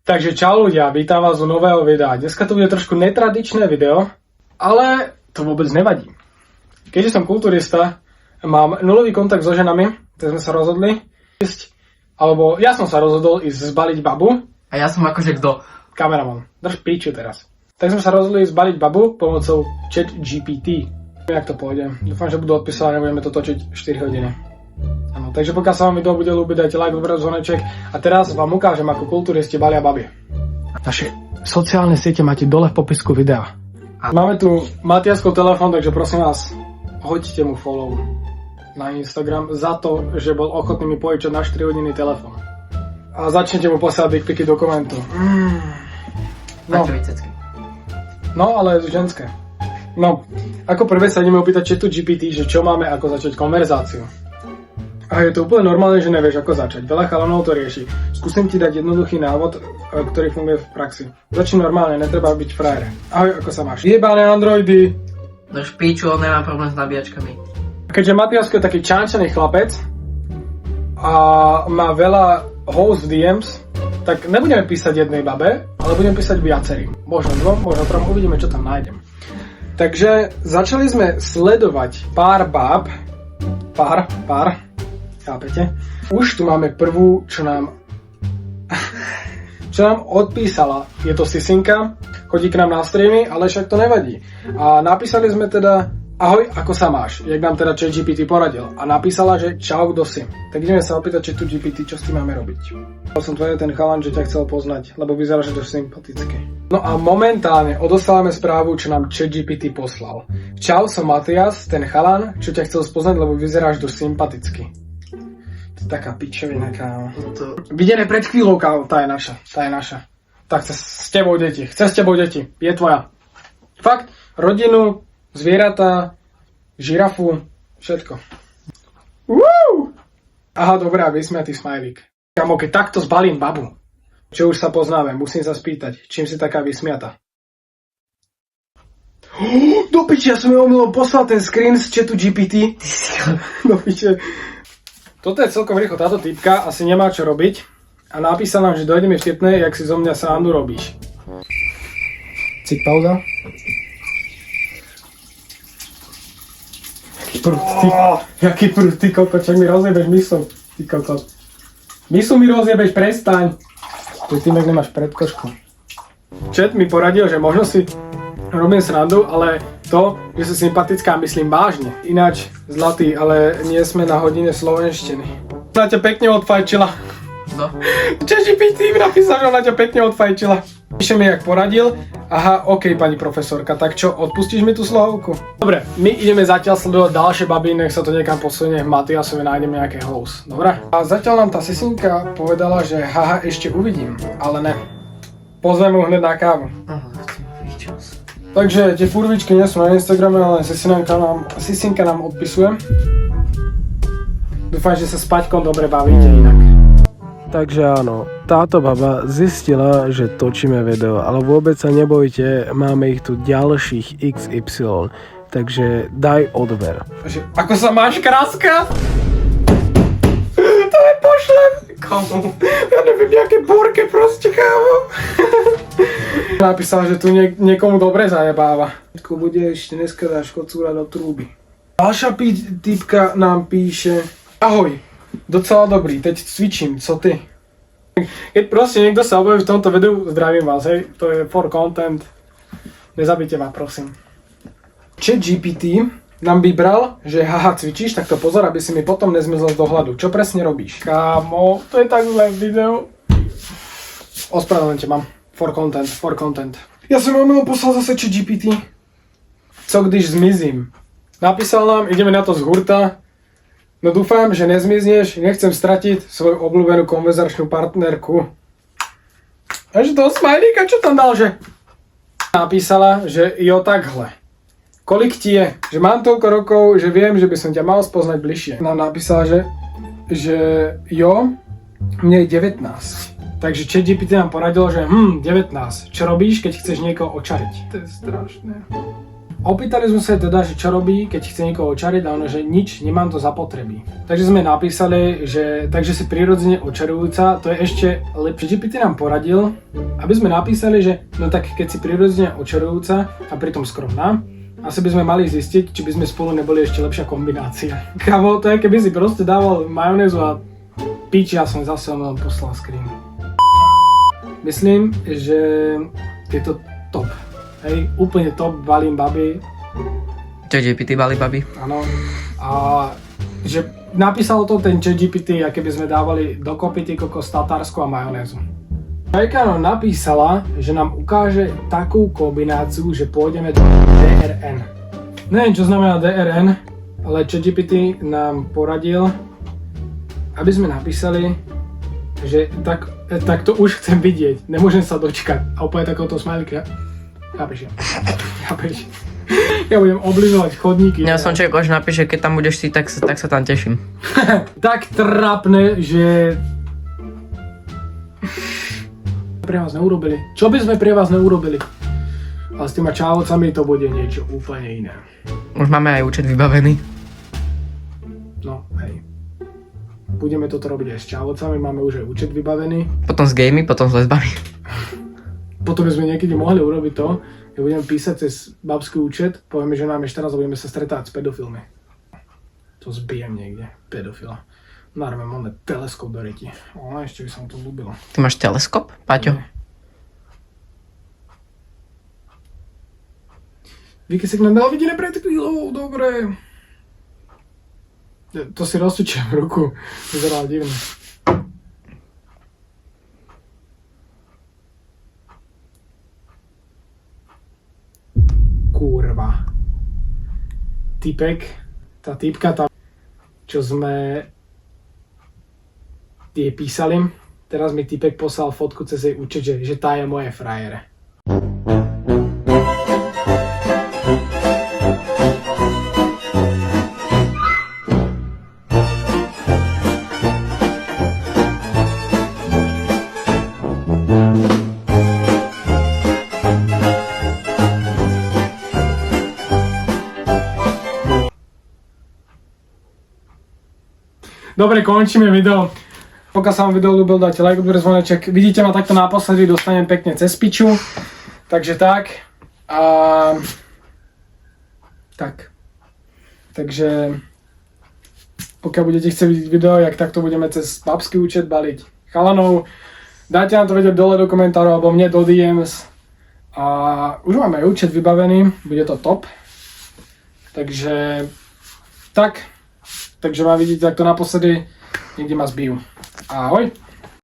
Takže čau ľudia, vítam vás u nového videa. Dneska to bude trošku netradičné video, ale to vôbec nevadí. Keďže som kulturista, mám nulový kontakt so ženami, tak sme sa rozhodli ísť, alebo ja som sa rozhodol ísť zbaliť babu. A ja som akože kto? Kameraman, drž piču teraz. Tak sme sa rozhodli zbaliť babu pomocou ChatGPT. Jak to pôjde. Dúfam, že budú odpísať a nebudeme to točiť 4 hodiny. Áno, takže pokiaľ sa vám video bude ľúbiť, dajte like, dobrý zvoneček a teraz vám ukážem, ako kulturisti balia baby. Naše sociálne siete máte dole v popisku videa. Máme tu Matiaskov telefón, takže prosím vás, hoďte mu follow na Instagram za to, že bol ochotný mi požičať na 4 hodiny telefón. A začnete mu posielať dickpiky do komentu. No, ale ženské. No, ako prvé sa ideme opýtať ChatGPT, že čo máme, ako začať konverzáciu. A je to úplne normálne, že nevieš, ako začať. Veľa chalanov to rieši. Skúsim ti dať jednoduchý návod, ktorý funguje v praxi. Začni normálne, netreba byť frajer. Ahoj, ako sa máš? Jebané androidy! No špiču, on nemá problém s nabíjačkami. Keďže Matiasko je taký čančaný chlapec a má veľa host v DMs, tak nebudeme písať jednej babe, ale budeme písať viacerým. Možno dvom, možno trom, uvidíme, čo tam nájdem. Takže začali sme sledovať pár báb, chápete? Už tu máme prvú, čo nám odpísala. Je to Sisinka, chodí k nám na streamy, ale však to nevadí. A napísali sme teda, ahoj, ako sa máš? Jak nám teda ChatGPT poradil. A napísala, že čau, kto si. Tak ideme sa opýtať ChatGPT, čo s tým máme robiť. Som tvoj ten chalan, že ťa chcel poznať, lebo vyzerá, že to je sympatický. No a momentálne odostávame správu, čo nám ChatGPT poslal. Čau, som Matias, ten chalan, čo ťa chcel spoznať, lebo vyzeráš dosť sympaticky. Taká pičovina, kámo. Videné pred chvíľou, kámo, tá je naša. Tak chce s tebou deti, je tvoja. Fakt, rodinu, zvieratá, žirafu, všetko. Aha, dobrá, vysmiatý smajlík. Kámo, keď takto zbalím babu, čo už sa poznáme, musím sa spýtať, čím si taká vysmiata. Do piče, ja som jej omylom poslal ten screen z chatu GPT. Do piče. Toto je celkom rýchlo, táto typka asi nemá čo robiť a napísala nám, že dojde mi vtipné, jak si zo mňa srandu robíš. Cik, pauza. Jaký prúd, ty kokot, čak mi rozjebeš mysl, ty kokot. Mysl mi rozjebeš, prestaň. Ty tým, jak nemáš predkošku. Chat mi poradil, že možno si robím srandu, ale to, že si sympatická, myslím vážne. Ináč, zlatý, ale nie sme na hodine slovenštiny. Ona ťa pekne odfajčila. No. ChatGPT mi napísal, že ona ťa pekne odfajčila. Píše mi, jak poradil. Aha, ok, pani profesorka, tak čo, odpustíš mi tú slohovku? Dobre, my ideme zatiaľ sledovať ďalšie baby, nech sa to niekam posunie, v Matiasovi nájdeme nejaké house. Dobre? A zatiaľ nám tá Sisinka povedala, že haha, ešte uvidím, ale ne. Pozvem ju hneď na kávu. Takže tie furvičky nie sú na Instagrame, ale Sisinka nám odpisuje. Dúfam, že sa s Paťkom dobre bavíte inak. Takže áno, táto baba zistila, že točíme video, ale vôbec sa nebojte, máme ich tu ďalších XY, takže daj odber. Ako sa máš, kráska? To je pošlem. Komu? Ja neviem, nejaké borke proste, kámo. Napísala, že tu niekomu dobre zajebáva. Ako bude ešte dneska dáš kocúra do trúby. Ďalšia typka nám píše, ahoj, docela dobrý, teď cvičím, co ty? Keď proste niekto sa objaví v tomto videu, zdravím vás, hej, to je for content, nezabite ma, prosím. ChatGPT nám vybral, že haha, cvičíš, tak to pozor, aby si mi potom nezmizol z dohľadu. Čo presne robíš? Kámo, to je tak zlé video. Ospravedlňte, mám. For content. Ja som omylom poslal zase ChatGPT. Co když zmizím? Napísal nám, ideme na to z hurta. No dúfam, že nezmizneš, nechcem stratiť svoju obľúbenú konverzačnú partnerku. A že toho smajlíka, čo tam dal, že? Napísala, že jo takhle. Kolik ti je? Že mám toľko rokov, že viem, že by som ťa mal spoznať bližšie. Nám napísala, že jo, mne je 19. Takže ChatGPT nám poradilo, že 19. Čo robíš, keď chceš niekoho očariť? To je strašné. Opýtali sme sa teda, že čo robí, keď chce niekoho očariť a ono, že nič, nemám to zapotreby. Takže sme napísali, že takže si prirodzene očarujúca, to je ešte lepšie. GPT nám poradil, aby sme napísali, že no tak keď si prirodzene očarujúca a pritom skromná, asi by sme mali zistiť, či by sme spolu neboli ešte lepšia kombinácia. Kámo, to je keby si proste dával majonézu a piči, ja som zase len poslal screen. Myslím, že je to top. Hej, úplne top, balím baby. ChatGPT balí babi. Áno. A že napísalo to ten ChatGPT, aké by sme dávali dokopy ty kokos tatársku a majonézu. Kajkano napísala, že nám ukáže takú kombináciu, že pôjdeme do DRN. Neviem, čo znamená DRN, ale ChatGPT nám poradil, aby sme napísali, že tak to už chcem vidieť, nemôžem sa dočkať. A úplne takéhoto smajlíka. Chápeš? Ja budem obližovať chodníky. Ja som čakal, že napíše, keď tam budeš ty, tak sa tam teším. Tak trápne, že... pre vás neurobili. Čo by sme pre vás neurobili? Ale s týma čávocami to bude niečo úplne iné. Už máme aj účet vybavený. No, hej. Budeme toto robiť aj s čávocami, máme už aj účet vybavený. Potom s gamey, potom s lesbami. Potom sme niekedy mohli urobiť to, že budeme písať cez babský účet, povieme, že nám ešte raz budeme sa stretávať s pedofilmi. To zbijem niekde, pedofila. Narvem máme teleskop do reti. Ešte by som to ľúbil. Ty máš teleskop, Paťo? Víky si k nám dal vidieť pred chvíľou, dobre. To si rozcvičujem ruku, vyzerá divne. Kurva. Typek, tá typka tam, čo sme jej písali, teraz mi typek poslal fotku cez jej účet, že tá je moje frajere. Dobre, končíme video. Pokiaľ sa vám video ľúbil, dajte like, odber zvoneček. Vidíte ma takto naposledy, dostanem pekne cez piču. Takže tak. Tak. Takže pokiaľ budete chcieť vidieť video, jak takto budeme cez babský účet baliť chalanov, dajte nám to vedieť dole do komentárov alebo mne do DMs. A už máme aj účet vybavený, bude to top. Takže tak. Takže ma vidíte takto naposledy, niekde ma zbijú. Ahoj!